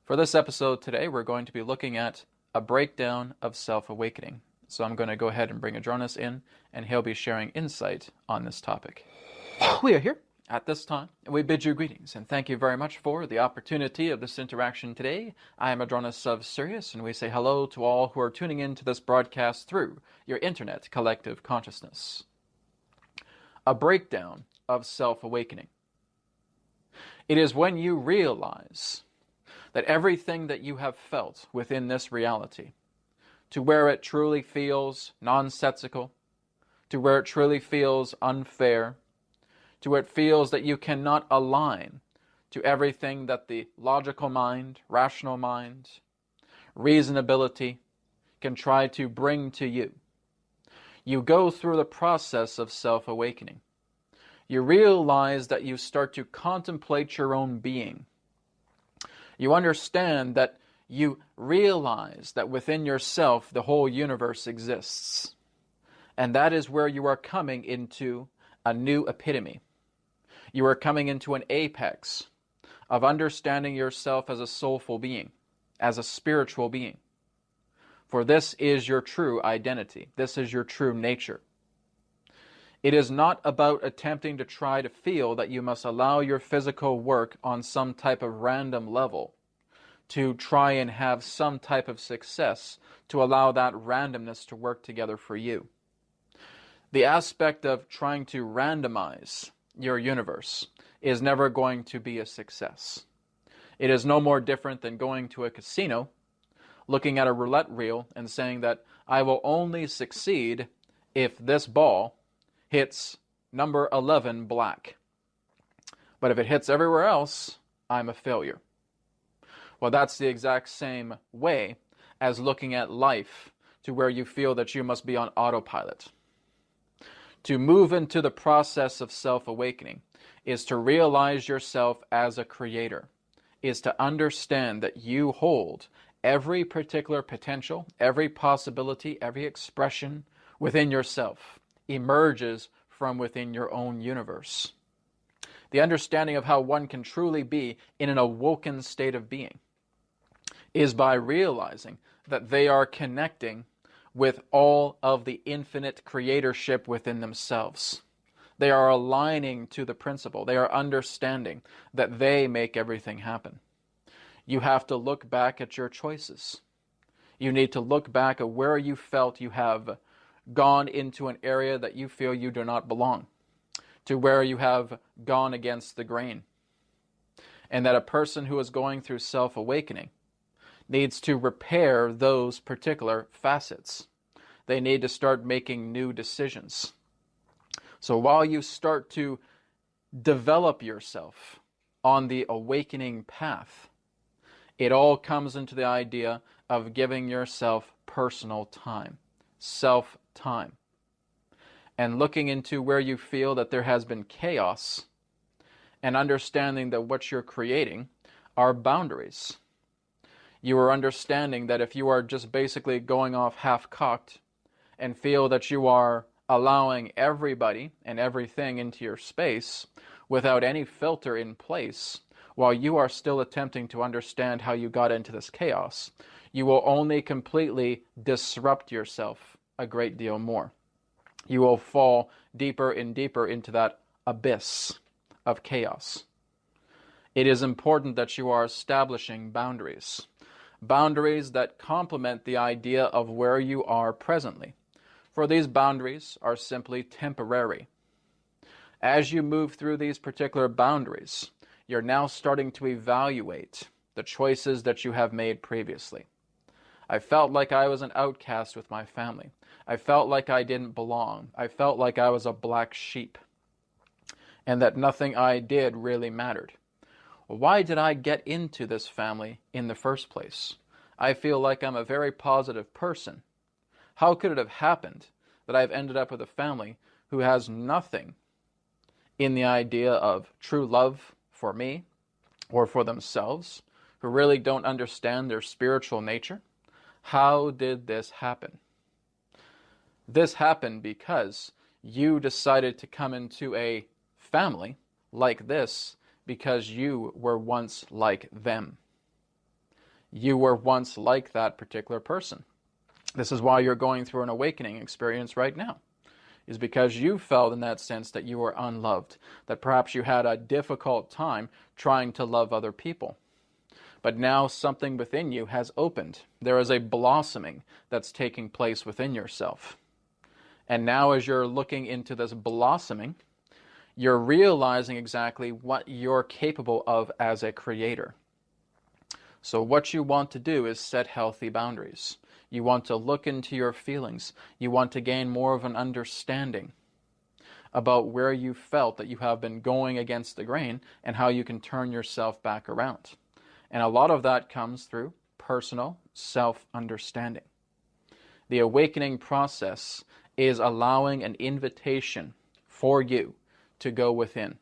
For this episode today, we're going to be looking at a breakdown of self-awakening. So I'm going to go ahead and bring Adronis in, and he'll be sharing insight on this topic. We are here at this time, and we bid you greetings, and thank you very much for the opportunity of this interaction today. I am Adronis of Sirius, and we say hello to all who are tuning in to this broadcast through your internet collective consciousness. A breakdown of self-awakening. It is when you realize that everything that you have felt within this reality, to where it truly feels nonsensical, to where it truly feels unfair, to where it feels that you cannot align to everything that the logical mind, rational mind, reasonability can try to bring to you. You go through the process of self-awakening. You realize that you start to contemplate your own being. You understand that you realize that within yourself the whole universe exists. And that is where you are coming into a new epitome. You are coming into an apex of understanding yourself as a soulful being, as a spiritual being. For this is your true identity. This is your true nature. It is not about attempting to try to feel that you must allow your physical work on some type of random level to try and have some type of success to allow that randomness to work together for you. The aspect of trying to randomize your universe is never going to be a success. It is no more different than going to a casino, looking at a roulette reel and saying that I will only succeed if this ball hits number 11 black. But if it hits everywhere else, I'm a failure. Well, that's the exact same way as looking at life to where you feel that you must be on autopilot. To move into the process of self-awakening is to realize yourself as a creator, is to understand that you hold every particular potential, every possibility, every expression within yourself emerges from within your own universe. The understanding of how one can truly be in an awoken state of being is by realizing that they are connecting with all of the infinite creatorship within themselves. They are aligning to the principle. They are understanding that they make everything happen. You have to look back at your choices. You need to look back at where you felt you have gone into an area that you feel you do not belong, to where you have gone against the grain. And that a person who is going through self-awakening needs to repair those particular facets. They need to start making new decisions. So while you start to develop yourself on the awakening path, it all comes into the idea of giving yourself personal time, self-time, and looking into where you feel that there has been chaos and understanding that what you're creating are boundaries. You are understanding that if you are just basically going off half-cocked and feel that you are allowing everybody and everything into your space without any filter in place, while you are still attempting to understand how you got into this chaos, you will only completely disrupt yourself a great deal more. You will fall deeper and deeper into that abyss of chaos. It is important that you are establishing boundaries. Boundaries that complement the idea of where you are presently. For these boundaries are simply temporary. As you move through these particular boundaries, you're now starting to evaluate the choices that you have made previously. I felt like I was an outcast with my family. I felt like I didn't belong. I felt like I was a black sheep, and that nothing I did really mattered. Why did I get into this family in the first place? I feel like I'm a very positive person. How could it have happened that I've ended up with a family who has nothing in the idea of true love for me or for themselves, who really don't understand their spiritual nature? How did this happen? This happened because you decided to come into a family like this because you were once like them. You were once like that particular person. This is why you're going through an awakening experience right now, is because you felt in that sense that you were unloved, that perhaps you had a difficult time trying to love other people. But now something within you has opened. There is a blossoming that's taking place within yourself. And now as you're looking into this blossoming, you're realizing exactly what you're capable of as a creator. So what you want to do is set healthy boundaries. You want to look into your feelings. You want to gain more of an understanding about where you felt that you have been going against the grain and how you can turn yourself back around. And a lot of that comes through personal self-understanding. The awakening process is allowing an invitation for you to go within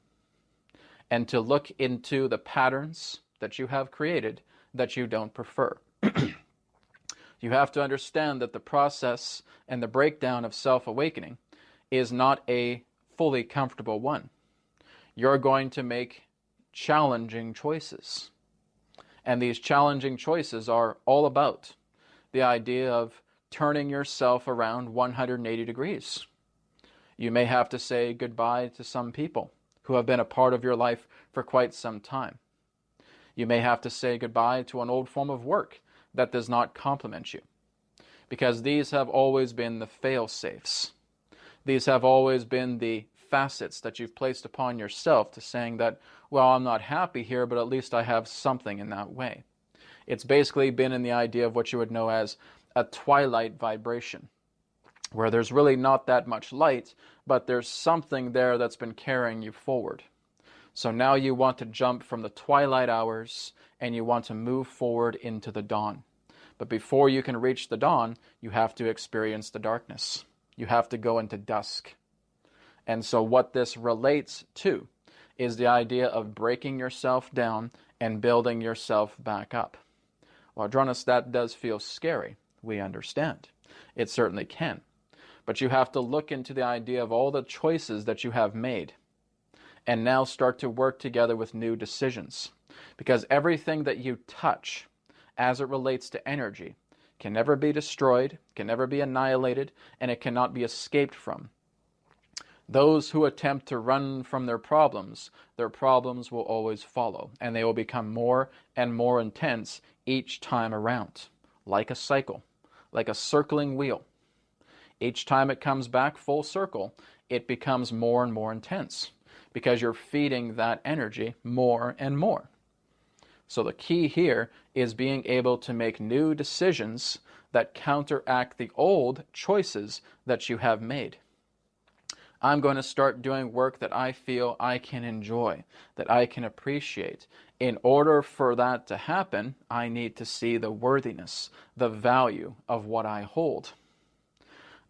and to look into the patterns that you have created that you don't prefer. You have to understand that the process and the breakdown of self-awakening is not a fully comfortable one. You're going to make challenging choices. And these challenging choices are all about the idea of turning yourself around 180 degrees. You may have to say goodbye to some people who have been a part of your life for quite some time. You may have to say goodbye to an old form of work that does not complement you, because these have always been the fail-safes. These have always been the facets that you've placed upon yourself to saying that, well, I'm not happy here, but at least I have something in that way. It's basically been in the idea of what you would know as a twilight vibration, where there's really not that much light, but there's something there that's been carrying you forward. So now you want to jump from the twilight hours and you want to move forward into the dawn. But before you can reach the dawn, you have to experience the darkness. You have to go into dusk. And so what this relates to is the idea of breaking yourself down and building yourself back up. Well, Adronis, that does feel scary. We understand. It certainly can. But you have to look into the idea of all the choices that you have made and now start to work together with new decisions. Because everything that you touch as it relates to energy can never be destroyed, can never be annihilated, and it cannot be escaped from. Those who attempt to run from their problems will always follow, and they will become more and more intense each time around, like a cycle, like a circling wheel. Each time it comes back full circle, it becomes more and more intense, because you're feeding that energy more and more. So the key here is being able to make new decisions that counteract the old choices that you have made. I'm going to start doing work that I feel I can enjoy, that I can appreciate. In order for that to happen, I need to see the worthiness, the value of what I hold.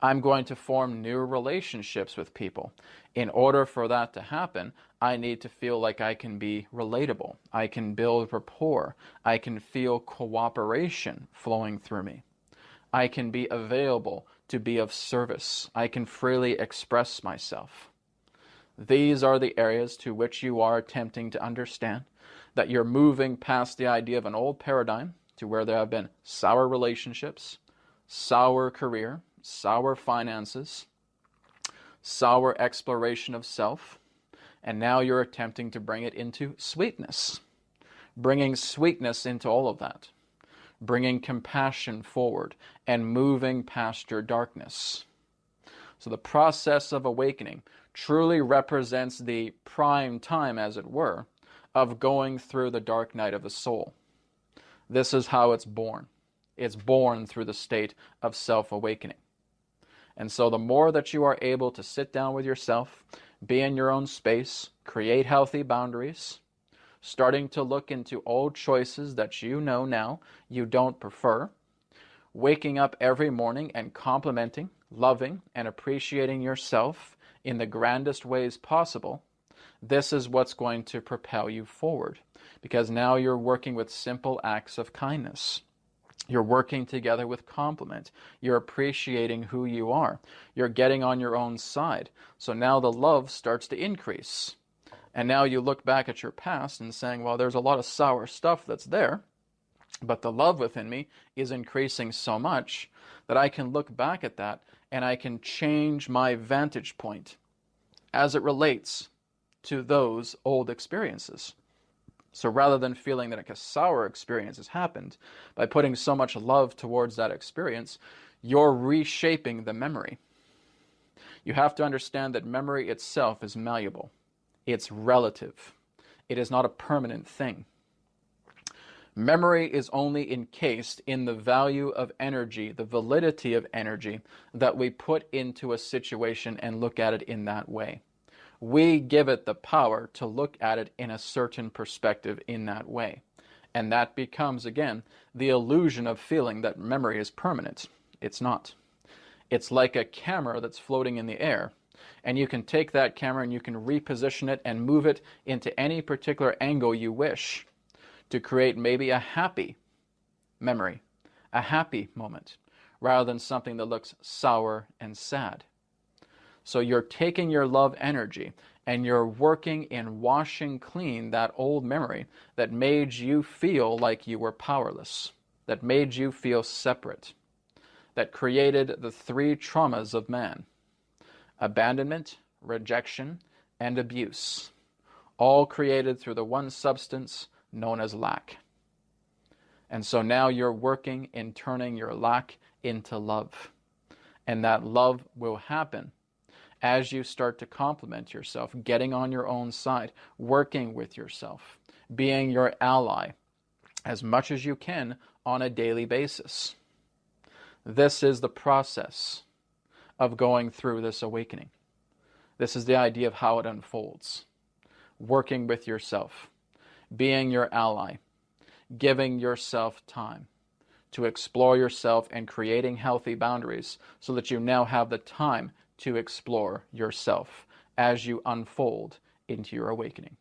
I'm going to form new relationships with people. In order for that to happen, I need to feel like I can be relatable. I can build rapport. I can feel cooperation flowing through me. I can be available to be of service. I can freely express myself. These are the areas to which you are attempting to understand that you're moving past the idea of an old paradigm to where there have been sour relationships, sour career, sour finances, sour exploration of self, and now you're attempting to bring it into sweetness, bringing sweetness into all of that, bringing compassion forward and moving past your darkness. So the process of awakening truly represents the prime time, as it were, of going through the dark night of the soul. This is how it's born. It's born through the state of self-awakening. And so the more that you are able to sit down with yourself, be in your own space, create healthy boundaries, starting to look into old choices that you know now you don't prefer, waking up every morning and complimenting, loving, and appreciating yourself in the grandest ways possible, this is what's going to propel you forward. Because now you're working with simple acts of kindness. You're working together with compliment. You're appreciating who you are. You're getting on your own side. So now the love starts to increase. And now you look back at your past and saying, well, there's a lot of sour stuff that's there. But the love within me is increasing so much that I can look back at that and I can change my vantage point as it relates to those old experiences. So rather than feeling that a sour experience has happened, by putting so much love towards that experience, you're reshaping the memory. You have to understand that memory itself is malleable. It's relative. It is not a permanent thing. Memory is only encased in the value of energy, the validity of energy that we put into a situation and look at it in that way. We give it the power to look at it in a certain perspective in that way. And that becomes, again, the illusion of feeling that memory is permanent. It's not. It's like a camera that's floating in the air. And you can take that camera and you can reposition it and move it into any particular angle you wish to create maybe a happy memory, a happy moment, rather than something that looks sour and sad. So you're taking your love energy and you're working in washing clean that old memory that made you feel like you were powerless, that made you feel separate, that created the three traumas of man: abandonment, rejection, and abuse, all created through the one substance known as lack. And so now you're working in turning your lack into love. And that love will happen as you start to compliment yourself, getting on your own side, working with yourself, being your ally as much as you can on a daily basis. This is the process of going through this awakening. This is the idea of how it unfolds. Working with yourself, being your ally, giving yourself time to explore yourself and creating healthy boundaries so that you now have the time to explore yourself as you unfold into your awakening.